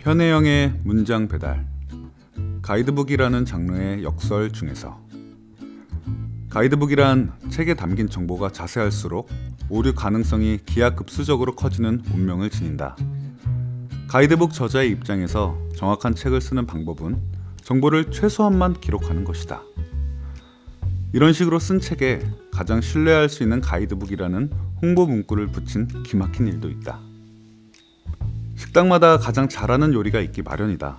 현혜영의 문장 배달. 가이드북이라는 장르의 역설 중에서 가이드북이란 책에 담긴 정보가 자세할수록 오류 가능성이 기하급수적으로 커지는 운명을 지닌다. 가이드북 저자의 입장에서 정확한 책을 쓰는 방법은 정보를 최소한만 기록하는 것이다. 이런 식으로 쓴 책에 가장 신뢰할 수 있는 가이드북이라는 홍보 문구를 붙인 기막힌 일도 있다. 식당마다 가장 잘하는 요리가 있기 마련이다.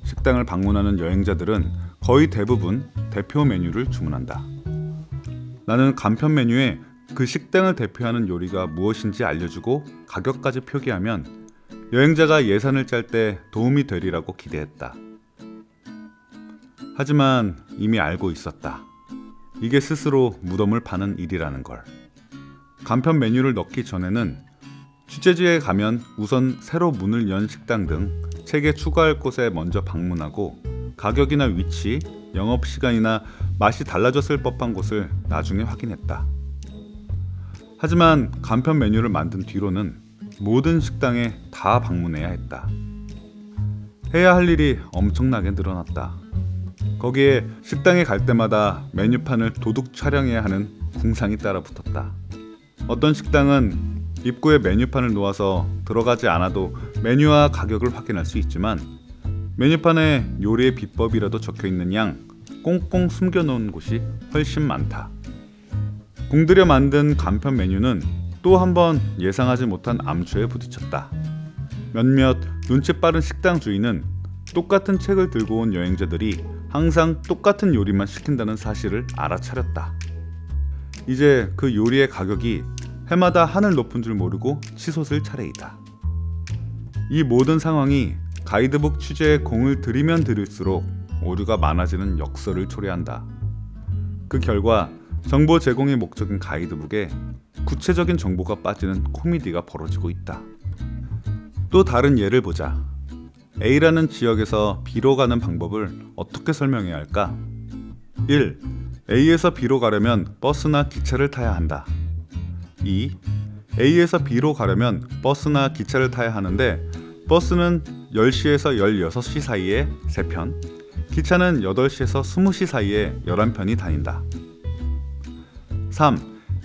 식당을 방문하는 여행자들은 거의 대부분 대표 메뉴를 주문한다. 나는 간편 메뉴에 그 식당을 대표하는 요리가 무엇인지 알려주고 가격까지 표기하면 여행자가 예산을 짤 때 도움이 되리라고 기대했다. 하지만 이미 알고 있었다. 이게 스스로 무덤을 파는 일이라는 걸. 간편 메뉴를 넣기 전에는 취재지에 가면 우선 새로 문을 연 식당 등 책에 추가할 곳에 먼저 방문하고 가격이나 위치, 영업시간이나 맛이 달라졌을 법한 곳을 나중에 확인했다. 하지만 간편 메뉴를 만든 뒤로는 모든 식당에 다 방문해야 했다. 해야 할 일이 엄청나게 늘어났다. 거기에 식당에 갈 때마다 메뉴판을 도둑 촬영해야 하는 궁상이 따라 붙었다. 어떤 식당은 입구에 메뉴판을 놓아서 들어가지 않아도 메뉴와 가격을 확인할 수 있지만 메뉴판에 요리의 비법이라도 적혀있는 양 꽁꽁 숨겨놓은 곳이 훨씬 많다. 공들여 만든 간편 메뉴는 또 한 번 예상하지 못한 암초에 부딪혔다. 몇몇 눈치 빠른 식당 주인은 똑같은 책을 들고 온 여행자들이 항상 똑같은 요리만 시킨다는 사실을 알아차렸다. 이제 그 요리의 가격이 해마다 하늘 높은 줄 모르고 치솟을 차례이다. 이 모든 상황이 가이드북 취재에 공을 들이면 들일수록 오류가 많아지는 역설을 초래한다. 그 결과 정보 제공의 목적인 가이드북에 구체적인 정보가 빠지는 코미디가 벌어지고 있다. 또 다른 예를 보자. A라는 지역에서 B로 가는 방법을 어떻게 설명해야 할까? 1. A에서 B로 가려면 버스나 기차를 타야 한다. 2. A에서 B로 가려면 버스나 기차를 타야 하는데 버스는 10시에서 16시 사이에 3편, 기차는 8시에서 20시 사이에 11편이 다닌다. 3.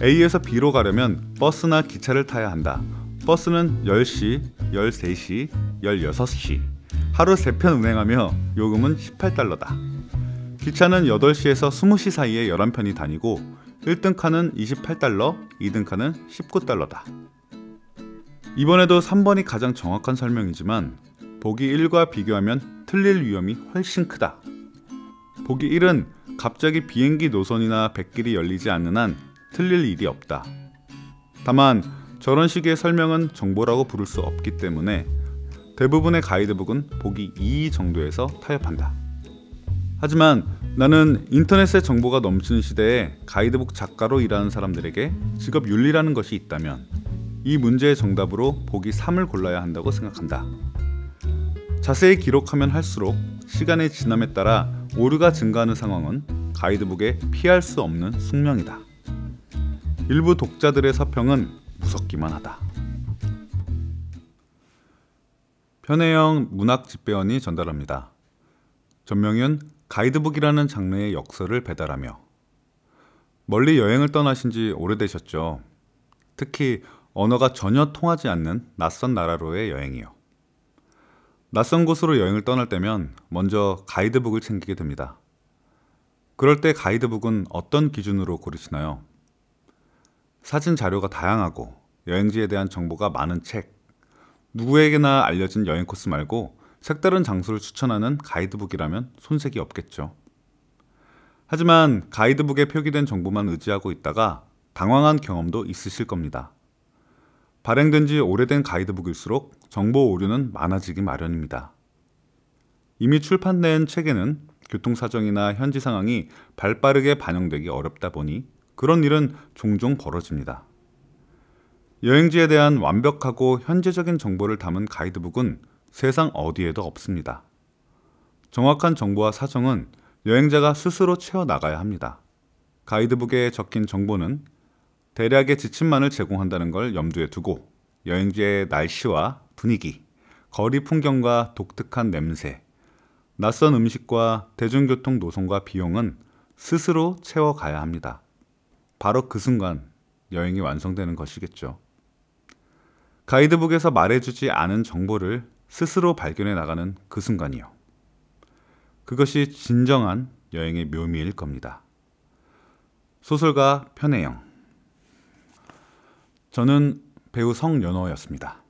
A에서 B로 가려면 버스나 기차를 타야 한다. 버스는 10시, 13시, 16시, 하루 3편 운행하며 요금은 $18다. 기차는 8시에서 20시 사이에 11편이 다니고 1등 칸은 $28, 2등 칸은 $19다. 이번에도 3번이 가장 정확한 설명이지만 보기 1과 비교하면 틀릴 위험이 훨씬 크다. 보기 1은 갑자기 비행기 노선이나 백길이 열리지 않는 한 틀릴 일이 없다. 다만 저런 식의 설명은 정보라고 부를 수 없기 때문에 대부분의 가이드북은 보기 2 정도에서 타협한다. 하지만 나는 인터넷에 정보가 넘치는 시대에 가이드북 작가로 일하는 사람들에게 직업 윤리라는 것이 있다면 이 문제의 정답으로 보기 3을 골라야 한다고 생각한다. 자세히 기록하면 할수록 시간의 지남에 따라 오류가 증가하는 상황은 가이드북에 피할 수 없는 숙명이다. 일부 독자들의 서평은 무섭기만 하다. 현혜영 문학집배원이 전달합니다. 전명은 가이드북이라는 장르의 역설을 배달하며. 멀리 여행을 떠나신 지 오래되셨죠. 특히 언어가 전혀 통하지 않는 낯선 나라로의 여행이요. 낯선 곳으로 여행을 떠날 때면 먼저 가이드북을 챙기게 됩니다. 그럴 때 가이드북은 어떤 기준으로 고르시나요? 사진 자료가 다양하고 여행지에 대한 정보가 많은 책, 누구에게나 알려진 여행 코스 말고 색다른 장소를 추천하는 가이드북이라면 손색이 없겠죠. 하지만 가이드북에 표기된 정보만 의지하고 있다가 당황한 경험도 있으실 겁니다. 발행된 지 오래된 가이드북일수록 정보 오류는 많아지기 마련입니다. 이미 출판된 책에는 교통사정이나 현지 상황이 발빠르게 반영되기 어렵다 보니 그런 일은 종종 벌어집니다. 여행지에 대한 완벽하고 현재적인 정보를 담은 가이드북은 세상 어디에도 없습니다. 정확한 정보와 사정은 여행자가 스스로 채워나가야 합니다. 가이드북에 적힌 정보는 대략의 지침만을 제공한다는 걸 염두에 두고 여행지의 날씨와 분위기, 거리 풍경과 독특한 냄새, 낯선 음식과 대중교통 노선과 비용은 스스로 채워가야 합니다. 바로 그 순간 여행이 완성되는 것이겠죠. 가이드북에서 말해주지 않은 정보를 스스로 발견해 나가는 그 순간이요. 그것이 진정한 여행의 묘미일 겁니다. 소설가 편혜영. 저는 배우 성연호였습니다.